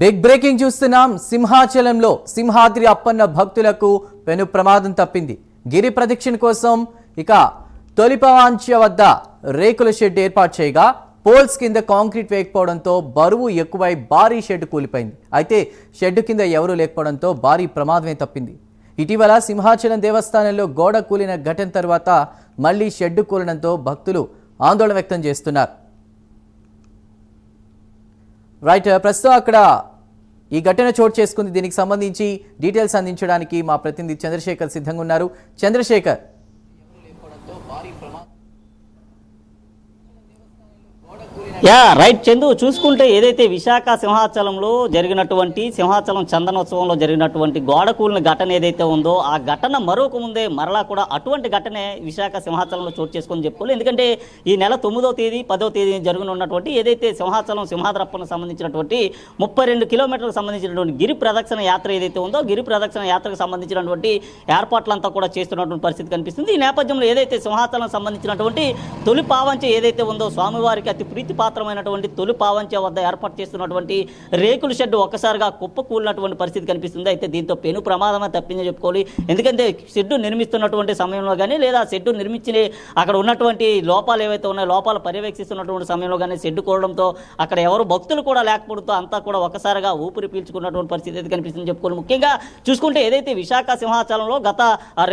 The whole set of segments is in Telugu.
బిగ్ బ్రేకింగ్ చూస్తున్నాం. సింహాచలంలో సింహాద్రి అప్పన్న భక్తులకు పెను ప్రమాదం తప్పింది. గిరి ప్రదక్షిణ కోసం ఇక తొలిపవాంచ్య వద్ద రేకుల షెడ్ ఏర్పాటు చేయగా పోల్స్ కింద కాంక్రీట్ వేయకపోవడంతో బరువు ఎక్కువై భారీ షెడ్ కూలిపోయింది. అయితే షెడ్ కింద ఎవరూ లేకపోవడంతో భారీ ప్రమాదమే తప్పింది. ఇటీవల సింహాచలం దేవస్థానంలో గోడ కూలిన ఘటన తర్వాత మళ్లీ షెడ్ కూలడంతో భక్తులు ఆందోళన వ్యక్తం చేస్తున్నారు. రైట్, ప్రస్తుతం అక్కడ ఈ ఘటన చోటు చేసుకుంది. దీనికి సంబంధించి డీటెయిల్స్ అందించడానికి మా ప్రతినిధి చంద్రశేఖర్ సిద్ధంగా ఉన్నారు. చంద్రశేఖర్, రైట్ చందు, చూసుకుంటే ఏదైతే విశాఖ సింహాచలంలో జరిగినటువంటి సింహాచలం చందనోత్సవంలో జరిగినటువంటి గోడ కూలిన ఘటన ఏదైతే ఉందో ఆ ఘటన మరొక ముందే మరలా కూడా అటువంటి ఘటనే విశాఖ సింహాచలంలో చోటు చేసుకొని చెప్పుకోవాలి. ఎందుకంటే ఈ నెల 9వ తేదీ 10వ తేదీ జరగనున్నటువంటి ఏదైతే సింహాచలం సింహాద్రప్పను సంబంధించినటువంటి 32 కిలోమీటర్లకు సంబంధించినటువంటి గిరి ప్రదక్షిణ యాత్ర ఏదైతే ఉందో గిరి ప్రదక్షిణ యాత్రకు సంబంధించినటువంటి ఏర్పాట్లంతా కూడా చేస్తున్నటువంటి పరిస్థితి కనిపిస్తుంది. ఈ నేపథ్యంలో ఏదైతే సింహాచలం సంబంధించినటువంటి తొలి పావంచ ఏదైతే ఉందో స్వామివారికి అతి ప్రీతిపాత్రమైనటువంటి తొలి పావంచ వద్ద ఏర్పాటు చేస్తున్నటువంటి రేకుల షెడ్ ఒక్కసారిగా కుప్పకూలినటువంటి పరిస్థితి కనిపిస్తుంది. అయితే దీంతో పెను ప్రమాదమే తప్పిందని చెప్పుకోవాలి. ఎందుకంటే షెడ్డు నిర్మిస్తున్నటువంటి సమయంలో కానీ లేదా షెడ్డు నిర్మించి అక్కడ ఉన్నటువంటి లోపాలు ఏవైతే ఉన్నాయో లోపాలు పర్యవేక్షిస్తున్నటువంటి సమయంలో కానీ షెడ్డు కూలడంతో అక్కడ ఎవరు భక్తులు కూడా లేకపోవడంతో అంతా కూడా ఒక్కసారిగా ఊపిరి పీల్చుకున్నటువంటి పరిస్థితి అయితే కనిపిస్తుంది చెప్పుకోవాలి. ముఖ్యంగా చూసుకుంటే ఏదైతే విశాఖ సింహాచలంలో గత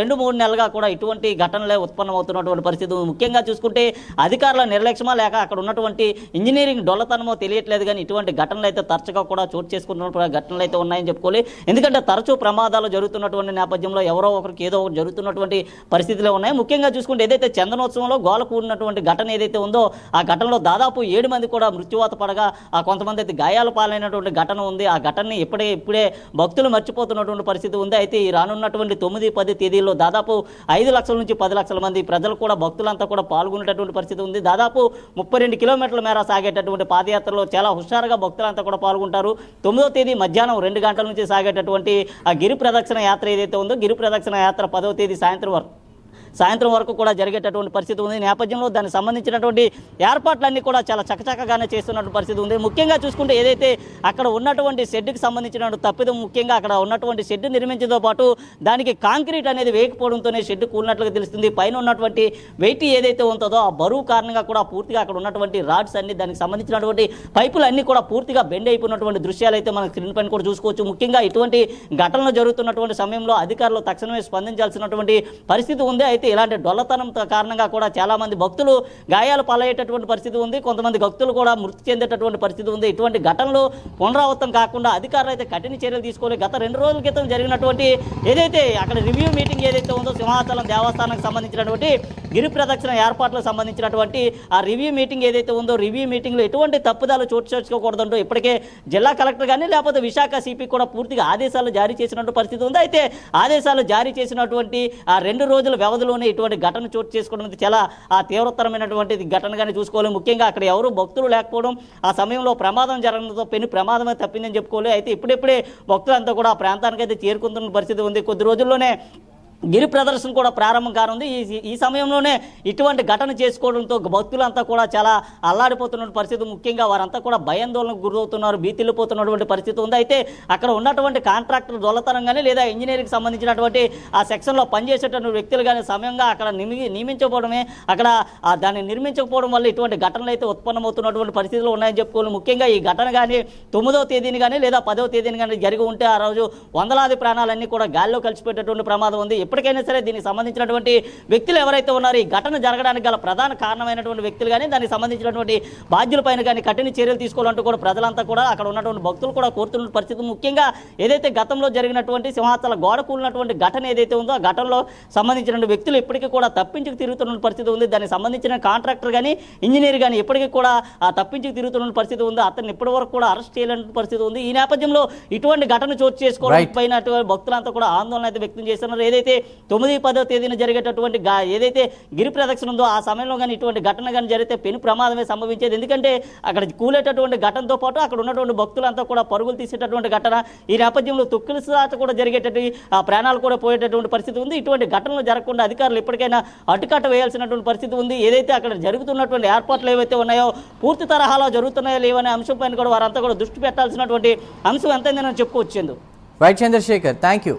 2-3 నెలలుగా కూడా ఇటువంటి ఘటనలే ఉత్పన్నమవుతున్నటువంటి పరిస్థితి. ముఖ్యంగా చూసుకుంటే అధికారుల నిర్లక్ష్యమా లేక అక్కడ ఉన్నటువంటి ఇంజనీరింగ్ డొల్లతనమో తెలియట్లేదు కానీ ఇటువంటి ఘటనలు అయితే తరచుగా కూడా చోటు చేసుకున్న ఘటనలు అయితే ఉన్నాయని చెప్పుకోవాలి. ఎందుకంటే తరచూ ప్రమాదాలు జరుగుతున్నటువంటి నేపథ్యంలో ఎవరో ఒకరికి ఏదో ఒకటి జరుగుతున్నటువంటి పరిస్థితులే ఉన్నాయి. ముఖ్యంగా చూసుకుంటే ఏదైతే చందనోత్సవంలో గోల కూడినటువంటి ఘటన ఏదైతే ఉందో ఆ ఘటనలో దాదాపు 7 మంది కూడా మృత్యువాత పడగా కొంతమంది అయితే గాయాల పాలైనటువంటి ఘటన ఉంది. ఆ ఘటనని ఇప్పుడే భక్తులు మర్చిపోతున్నటువంటి పరిస్థితి ఉంది. అయితే ఈ రానున్నటువంటి 9-10 తేదీల్లో దాదాపు 5 లక్షల నుంచి 10 లక్షల మంది ప్రజలు కూడా భక్తులంతా కూడా పాల్గొనేటటువంటి పరిస్థితి ఉంది. దాదాపు 32 కిలోమీటర్ల మేర సాగేటటువంటి పాదయాత్రలో చాలా హుషారుగా భక్తులంతా కూడా పాల్గొంటారు. 9వ తేదీ మధ్యాహ్నం 2 గంటల నుంచి సాగేటటువంటి ఆ గిరి ప్రదక్షిణ యాత్ర ఏదైతే ఉందో గిరి ప్రదక్షిణ యాత్ర 10వ తేదీ సాయంత్రం వరకు కూడా జరిగేటటువంటి పరిస్థితి ఉంది. నేపథ్యంలో దానికి సంబంధించినటువంటి ఏర్పాట్లన్నీ కూడా చాలా చకచకగానే చేస్తున్నటువంటి పరిస్థితి ఉంది. ముఖ్యంగా చూసుకుంటే ఏదైతే అక్కడ ఉన్నటువంటి షెడ్కి సంబంధించిన తప్పిదం, ముఖ్యంగా అక్కడ ఉన్నటువంటి షెడ్ నిర్మించడంతో పాటు దానికి కాంక్రీట్ అనేది వేయకపోవడంతోనే షెడ్ కూలినట్లుగా తెలుస్తుంది. పైన ఉన్నటువంటి వెయిట్ ఏదైతే ఉంటుందో ఆ బరువు కారణంగా కూడా పూర్తిగా అక్కడ ఉన్నటువంటి రాడ్స్ అన్ని దానికి సంబంధించినటువంటి పైపులు అన్నీ కూడా పూర్తిగా బెండ్ అయిపోయినటువంటి దృశ్యాలు అయితే మనం స్క్రీన్ పైన కూడా చూసుకోవచ్చు. ముఖ్యంగా ఇటువంటి ఘటనలు జరుగుతున్నటువంటి సమయంలో అధికారులు తక్షణమే స్పందించాల్సినటువంటి పరిస్థితి ఉంది. అయితే ఇలాంటి డొల్లతనం కారణంగా కూడా చాలా మంది భక్తులు గాయాలు పాలయ్యేటటువంటి పరిస్థితి ఉంది. కొంతమంది భక్తులు కూడా మృతి చెందేటటువంటి పరిస్థితి ఉంది. ఇటువంటి ఘటనలు పునరావృతం కాకుండా అధికారులు అయితే కఠిన చర్యలు తీసుకోవాలి. గత 2 రోజుల క్రితం జరిగినటువంటి ఏదైతే అక్కడ రివ్యూ మీటింగ్ ఏదైతే ఉందో సింహాచలం దేవస్థానానికి సంబంధించినటువంటి గిరి ప్రదక్షిణ ఏర్పాట్లకు సంబంధించినటువంటి ఆ రివ్యూ మీటింగ్ ఏదైతే ఉందో రివ్యూ మీటింగ్లో ఎటువంటి తప్పుదాలు చోటు చేసుకోకూడదంటూ ఇప్పటికే జిల్లా కలెక్టర్ కానీ లేకపోతే విశాఖ సిపి కూడా పూర్తిగా ఆదేశాలు జారీ చేసినటువంటి పరిస్థితి ఉంది. అయితే ఆదేశాలు జారీ చేసినటువంటి ఆ 2 రోజుల వ్యవధిలో ఇటువంటి ఘటన చోటు చేసుకోవడం చాలా తీవ్రతరమైనటువంటి ఘటనగానే చూసుకోవాలి. ముఖ్యంగా అక్కడ ఎవరు భక్తులు లేకపోవడం ఆ సమయంలో ప్రమాదం జరగడంతో పెను ప్రమాదమే తప్పిందని చెప్పుకోవాలి. అయితే ఇప్పుడిప్పుడే భక్తులంతా కూడా ఆ ప్రాంతానికి అయితే చేరుకుంటున్న పరిస్థితి ఉంది. కొద్ది రోజుల్లోనే గిరి ప్రదర్శన కూడా ప్రారంభం కానుంది. ఈ సమయంలోనే ఇటువంటి ఘటన చేసుకోవడంతో భక్తులంతా కూడా చాలా అల్లాడిపోతున్న పరిస్థితి. ముఖ్యంగా వారంతా కూడా భయాందోళనకు గురవుతున్నారు, భీతిల్లిపోతున్నటువంటి పరిస్థితి ఉంది. అయితే అక్కడ ఉన్నటువంటి కాంట్రాక్టర్ దొల్లతనం కానీ లేదా ఇంజనీరింగ్ సంబంధించినటువంటి ఆ సెక్షన్లో పనిచేసేటువంటి వ్యక్తులు కానీ సమయంగా అక్కడ నియమించకపోవడమే అక్కడ దాన్ని నిర్మించకపోవడం వల్ల ఇటువంటి ఘటనలు అయితే ఉత్పన్నమవుతున్నటువంటి పరిస్థితులు ఉన్నాయని చెప్పుకోవాలి. ముఖ్యంగా ఈ ఘటన కానీ 9వ తేదీని కానీ లేదా 10వ తేదీని కానీ జరిగి ఉంటే ఆ రోజు వందలాది ప్రాణాలన్నీ కూడా గాల్లో కలిసిపోయేటటువంటి ప్రమాదం ఉంది. ఎప్పటికైనా సరే దీనికి సంబంధించినటువంటి వ్యక్తులు ఎవరైతే ఉన్నారో ఈ ఘటన జరగడానికి గల ప్రధాన కారణమైనటువంటి వ్యక్తులు కానీ దానికి సంబంధించినటువంటి బాధ్యులపైన కానీ కఠిన చర్యలు తీసుకోవాలంటూ కూడా ప్రజలంతా కూడా అక్కడ ఉన్నటువంటి భక్తులు కూడా కోరుతున్న పరిస్థితి. ముఖ్యంగా ఏదైతే గతంలో జరిగినటువంటి సింహాచల గోడ కూలినటువంటి ఘటన ఏదైతే ఉందో ఆ ఘటనలో సంబంధించిన వ్యక్తులు ఇప్పటికీ కూడా తప్పించుకు తిరుగుతున్న పరిస్థితి ఉంది. దానికి సంబంధించిన కాంట్రాక్టర్ కానీ ఇంజనీర్ కానీ ఇప్పటికీ కూడా తప్పించుకు తిరుగుతున్న పరిస్థితి ఉంది. అతన్ని ఇప్పటి వరకు కూడా అరెస్ట్ చేయలేని పరిస్థితి ఉంది. ఈ నేపథ్యంలో ఇటువంటి ఘటన చోటు చేసుకోవడం పైన భక్తులంతా కూడా ఆందోళన అయితే వ్యక్తం చేస్తున్నారు. ఏదైతే 9-10వ తేదీన జరిగేటటువంటి ఏదైతే గిరి ప్రదక్షిణ ఉందో ఆ సమయంలో కానీ ఇటువంటి ఘటన కానీ జరిగితే పెను ప్రమాదమే సంభవించేది. ఎందుకంటే అక్కడ కూలేటటువంటి ఘటనతో పాటు అక్కడ ఉన్నటువంటి భక్తులంతా కూడా పరుగులు తీసేటటువంటి ఘటన, ఈ నేపథ్యంలో తొక్కిసలాట కూడా జరిగేటటువంటి ప్రాణాలు కూడా పోయేటటువంటి పరిస్థితి ఉంది. ఇటువంటి ఘటనలు జరగకుండా అధికారులు ఇప్పటికైనా అడ్డుకట్ట వేయాల్సినటువంటి పరిస్థితి ఉంది. ఏదైతే అక్కడ జరుగుతున్నటువంటి ఏర్పాట్లు ఏవైతే ఉన్నాయో పూర్తి తరహాలో జరుగుతున్నాయో లేవనే అంశం పైన కూడా వారంతా కూడా దృష్టి పెట్టాల్సినటువంటి అంశం ఎంతైందని చెప్పుకోవచ్చు. Right Chandrashekar, thank you.